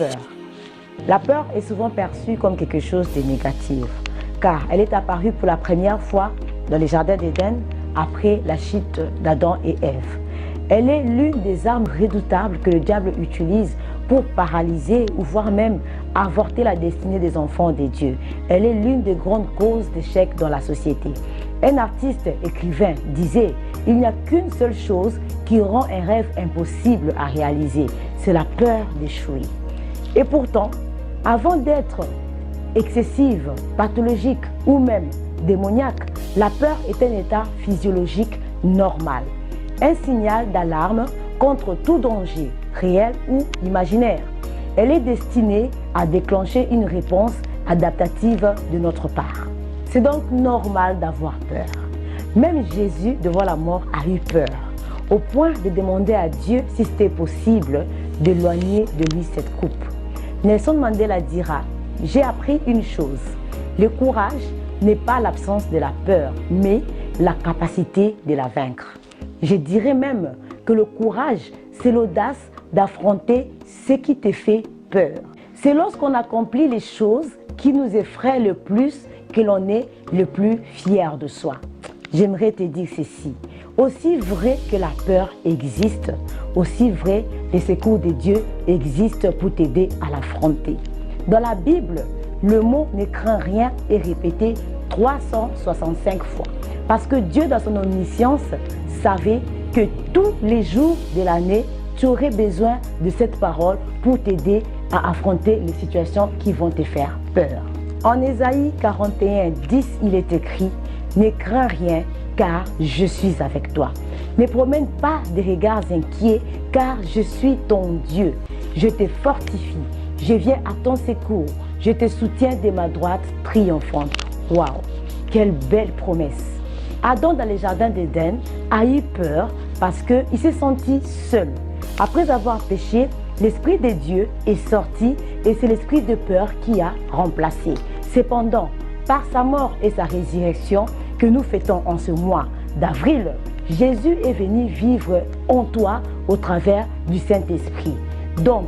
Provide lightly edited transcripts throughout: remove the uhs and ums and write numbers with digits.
peur. La peur est souvent perçue comme quelque chose de négatif, car elle est apparue pour la première fois dans les jardins d'Éden après la chute d'Adam et Ève. Elle est l'une des armes redoutables que le diable utilise pour paralyser ou voire même avorter la destinée des enfants de Dieu. Elle est l'une des grandes causes d'échec dans la société. Un artiste écrivain disait « Il n'y a qu'une seule chose qui rend un rêve impossible à réaliser, c'est la peur d'échouer. » Et pourtant, avant d'être excessive, pathologique ou même démoniaque, la peur est un état physiologique normal. Un signal d'alarme contre tout danger, réel ou imaginaire. Elle est destinée à déclencher une réponse adaptative de notre part. C'est donc normal d'avoir peur. Même Jésus, devant la mort, a eu peur, au point de demander à Dieu si c'était possible d'éloigner de lui cette coupe. Nelson Mandela dira « J'ai appris une chose, le courage n'est pas l'absence de la peur, mais la capacité de la vaincre. » Je dirais même que le courage, c'est l'audace d'affronter ce qui te fait peur. C'est lorsqu'on accomplit les choses qui nous effraient le plus que l'on est le plus fier de soi. J'aimerais te dire ceci. Aussi vrai que la peur existe, aussi vrai les secours de Dieu existent pour t'aider à l'affronter. Dans la Bible, le mot « ne crains rien » est répété 365 fois. Parce que Dieu, dans son omniscience, savait que tous les jours de l'année, tu aurais besoin de cette parole pour t'aider à affronter les situations qui vont te faire peur. En Ésaïe 41, 10, il est écrit « Ne crains rien, car je suis avec toi. Ne promène pas des regards inquiets, car je suis ton Dieu. Je te fortifie, je viens à ton secours, je te soutiens de ma droite triomphante. » Waouh, quelle belle promesse! Adam, dans les jardins d'Éden, a eu peur parce qu'il s'est senti seul. Après avoir péché, l'Esprit de Dieu est sorti et c'est l'esprit de peur qui a remplacé. Cependant, par sa mort et sa résurrection que nous fêtons en ce mois d'avril, Jésus est venu vivre en toi au travers du Saint-Esprit. Donc,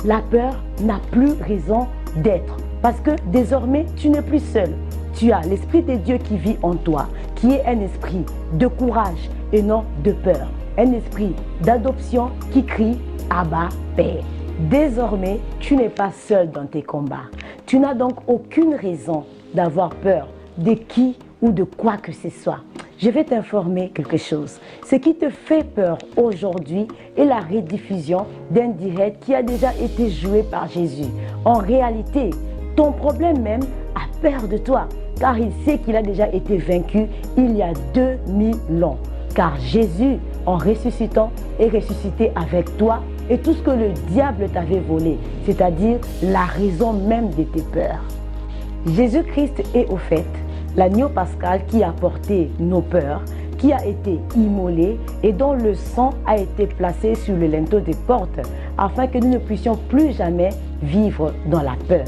la peur n'a plus raison d'être parce que désormais, tu n'es plus seul. Tu as l'Esprit de Dieu qui vit en toi, qui est un esprit de courage et non de peur. Un esprit d'adoption qui crie « Abba, Père ». Désormais, tu n'es pas seul dans tes combats. Tu n'as donc aucune raison d'avoir peur de qui ou de quoi que ce soit. Je vais t'informer quelque chose. Ce qui te fait peur aujourd'hui est la rediffusion d'un direct qui a déjà été joué par Jésus. En réalité, ton problème même a peur de toi, car il sait qu'il a déjà été vaincu il y a 2000 ans. Car Jésus, en ressuscitant, est ressuscité avec toi et tout ce que le diable t'avait volé, c'est-à-dire la raison même de tes peurs. Jésus-Christ est au fait l'agneau pascal qui a porté nos peurs, qui a été immolé et dont le sang a été placé sur le linteau des portes afin que nous ne puissions plus jamais vivre dans la peur.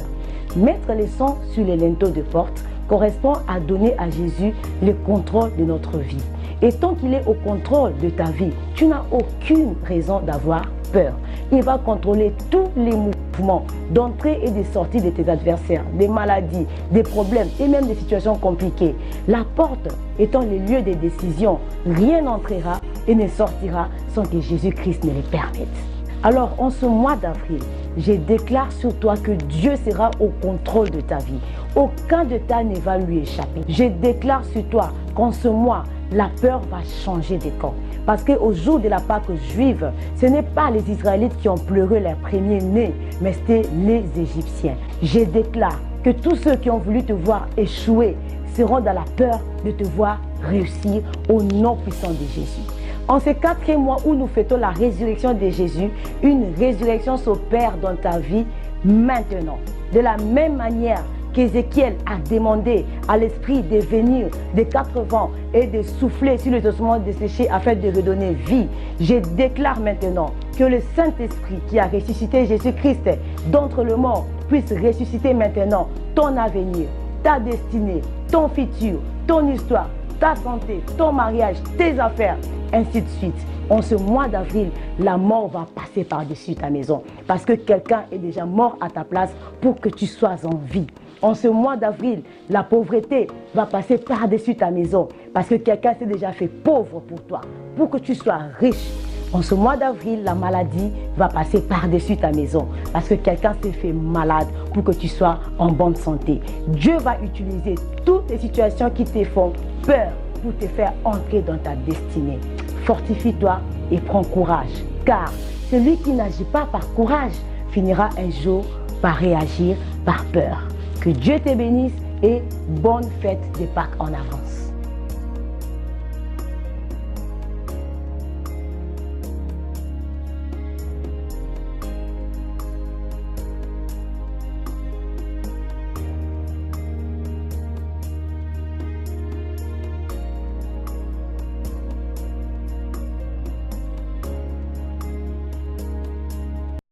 Mettre le sang sur les linteaux de porte correspond à donner à Jésus le contrôle de notre vie. Et tant qu'il est au contrôle de ta vie, tu n'as aucune raison d'avoir peur. Il va contrôler tous les mouvements d'entrée et de sortie de tes adversaires, des maladies, des problèmes et même des situations compliquées. La porte étant le lieu des décisions, rien n'entrera et ne sortira sans que Jésus-Christ ne le permette. Alors, en ce mois d'avril, je déclare sur toi que Dieu sera au contrôle de ta vie. Aucun détail ne va lui échapper. Je déclare sur toi qu'en ce mois, la peur va changer de camp. Parce qu'au jour de la Pâque juive, ce n'est pas les Israélites qui ont pleuré leur premier-né, mais c'était les Égyptiens. Je déclare que tous ceux qui ont voulu te voir échouer seront dans la peur de te voir réussir au nom puissant de Jésus. En ces 4 mois où nous fêtons la résurrection de Jésus, une résurrection s'opère dans ta vie maintenant. De la même manière qu'Ézéchiel a demandé à l'Esprit de venir des 4 vents et de souffler sur les ossements desséchés afin de redonner vie, je déclare maintenant que le Saint-Esprit qui a ressuscité Jésus-Christ d'entre les morts puisse ressusciter maintenant ton avenir, ta destinée, ton futur, ton histoire, ta santé, ton mariage, tes affaires, ainsi de suite. En ce mois d'avril, la mort va passer par-dessus ta maison parce que quelqu'un est déjà mort à ta place pour que tu sois en vie. En ce mois d'avril, la pauvreté va passer par-dessus ta maison parce que quelqu'un s'est déjà fait pauvre pour toi, pour que tu sois riche. En ce mois d'avril, la maladie va passer par-dessus ta maison parce que quelqu'un s'est fait malade pour que tu sois en bonne santé. Dieu va utiliser toutes les situations qui te font peur pour te faire entrer dans ta destinée. Fortifie-toi et prends courage, car celui qui n'agit pas par courage finira un jour par réagir par peur. Que Dieu te bénisse et bonne fête de Pâques en avance.